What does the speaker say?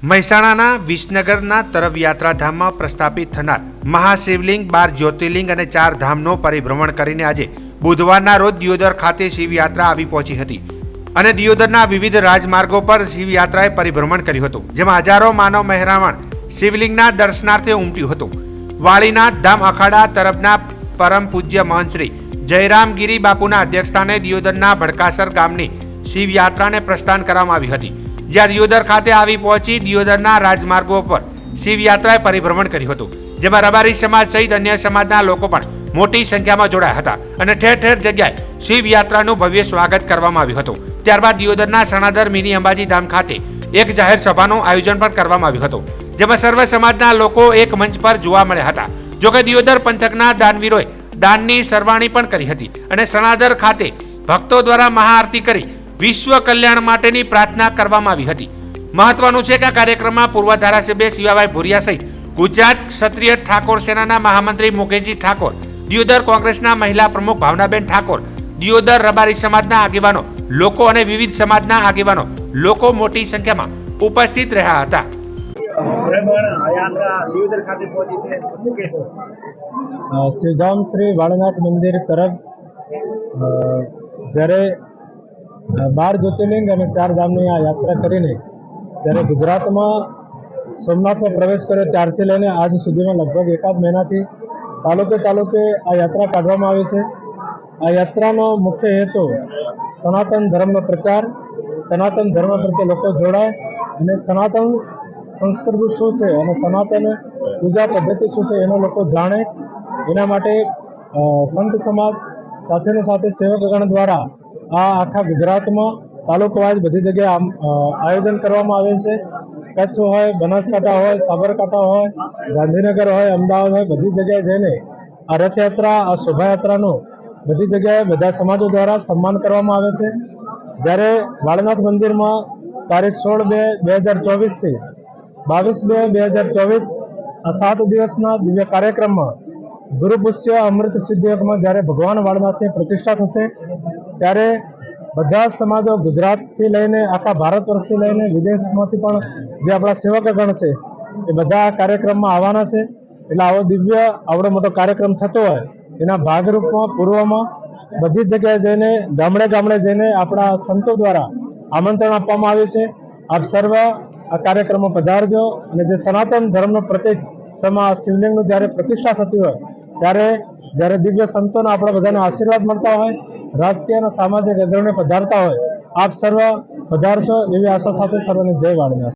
મહેસાણાના વિસનગરના તરફ યાત્રાધામમાં પ્રસ્થાપિત થનાર મહાશિવલિંગ 12 જ્યોતિર્લિંગ અને 4 ધામનો પરિભ્રમણ કરીને આજે બુધવારના રોજ દિયોદર ખાતે શિવયાત્રા આવી પહોંચી હતી અને દિયોદરના વિવિધ રાજમાર્ગો પર શિવયાત્રાએ પરિભ્રમણ કર્યું હતું, જેમાં હજારો માનવ મહેરામણ શિવલિંગના દર્શનાર્થે ઉમટ્યું હતું। વાળીનાથ ધામ અખાડા તરફના પરમ પૂજ્ય મહંત શ્રી જયરામગીરી બાપુના અધ્યક્ષસ્થાને દિયોદરના ભડકાસર ગામની શિવયાત્રાને પ્રસ્થાન કરવામાં આવી હતી, જ્યાં દિયોદર ખાતે આવી પહોંચી દિયોદરના રાજમાર્ગો પર શિવયાત્રાએ પરિભ્રમણ કર્યું હતું, જેમાં રબારી સમાજ સહિત અન્ય સમાજના લોકો પણ મોટી સંખ્યામાં જોડાયા હતા અને ઠેર ઠેર જગ્યાએ શિવયાત્રાનું ભવ્ય સ્વાગત કરવામાં આવ્યું હતું। ત્યારબાદ દિયોદરના સણાદર મિની અંબાજી ધામ ખાતે એક જાહેર સભાનું આયોજન પણ કરવામાં આવ્યું હતું, જેમાં સર્વ સમાજના લોકો એક મંચ પર જોવા મળ્યા હતા। જોકે દિયોદર પંથકના દાનવીરોએ દાનની સરવાણી પણ કરી હતી અને સણાદર ખાતે ભક્તો દ્વારા મહાઆરતી કરી વિશ્વ કલ્યાણ માટેની પ્રાર્થના કરવામાં આવી હતી। મહત્વનું છે કે આ કાર્યક્રમમાં પૂર્વ ધારાસભ્ય શિવાભાઈ ભુરિયા સહિત ગુજરાત ક્ષત્રિય ઠાકોર સેનાના મહામંત્રી મુકેશજી ઠાકોર, દિયોદર કોંગ્રેસના મહિલા પ્રમુખ ભાવનાબેન ઠાકોર, દિયોદર રબારી સમાજના આગેવાનો લોકો અને વિવિધ સમાજના આગેવાનો લોકો મોટી સંખ્યામાં ઉપસ્થિત રહ્યા હતા। શ્રીધામ શ્રી વાળનાથ મંદિર તરફ જ્યારે 12 જ્યોતિર્લિંગ અને 4 ધામની આ યાત્રા કરીને જ્યારે ગુજરાતમાં સોમનાથમાં પ્રવેશ કર્યો ત્યારથી લઈને આજ સુધીમાં લગભગ એકાદ મહિનાથી તાલુકે આ યાત્રા કાઢવામાં આવી છે। આ યાત્રાનો મુખ્ય હેતુ સનાતન ધર્મનો પ્રચાર, સનાતન ધર્મ પ્રત્યે લોકો જોડાય અને સનાતન સંસ્કૃતિ શું છે અને સનાતન પૂજા પદ્ધતિ શું છે એનો લોકો જાણે, એના માટે સંત સમાજ સાથે સેવકગણ દ્વારા આ આખા ગુજરાતમાં તાલુકો વાઇઝ બધી જગ્યાએ આયોજન કરવામાં આવેલ છે। કચ્છ હોય, બનાસકાંઠા હોય, સાબરકાંઠા હોય, ગાંધીનગર હોય, અમદાવાદ હોય, બધી જગ્યાએ જઈને આ રથયાત્રા, આ શોભાયાત્રાનું બધી જગ્યાએ બધા સમાજો દ્વારા સન્માન કરવામાં આવે છે। જ્યારે વાળનાથ મંદિરમાં તારીખ 16/2/2024 22/2/2024 આ 7 દિવસના દિવ્ય કાર્યક્રમમાં ગુરુપુષ્ય અમૃત સિદ્ધિયોગમાં જ્યારે ભગવાન વાળનાથની પ્રતિષ્ઠા થશે ત્યારે બધા સમાજો ગુજરાતથી લઈને આખા ભારત વર્ષથી લઈને વિદેશમાંથી પણ જે આપણા સેવકગણ છે એ બધા આ કાર્યક્રમમાં આવવાના છે। એટલે આવડો મોટો કાર્યક્રમ થતો હોય એના ભાગરૂપમાં પૂર્વમાં બધી જગ્યાએ જઈને ગામડે જઈને આપણા સંતો દ્વારા આમંત્રણ આપવામાં આવ્યું છે। આપ સર્વ આ કાર્યક્રમમાં પધારજો અને જે સનાતન ધર્મનો પ્રતીક શિવલિંગનું જ્યારે પ્રતિષ્ઠા થતી હોય જ્યારે દિવ્ય સંતોના આપણા બધાને આશીર્વાદ મળતા હોય, રાજકીય અને સામાજિક અગ્રણીઓ પધારતા હોય, આપ સર્વ પધારશો એવી આશા સાથે સર્વને જય વાળનાથ।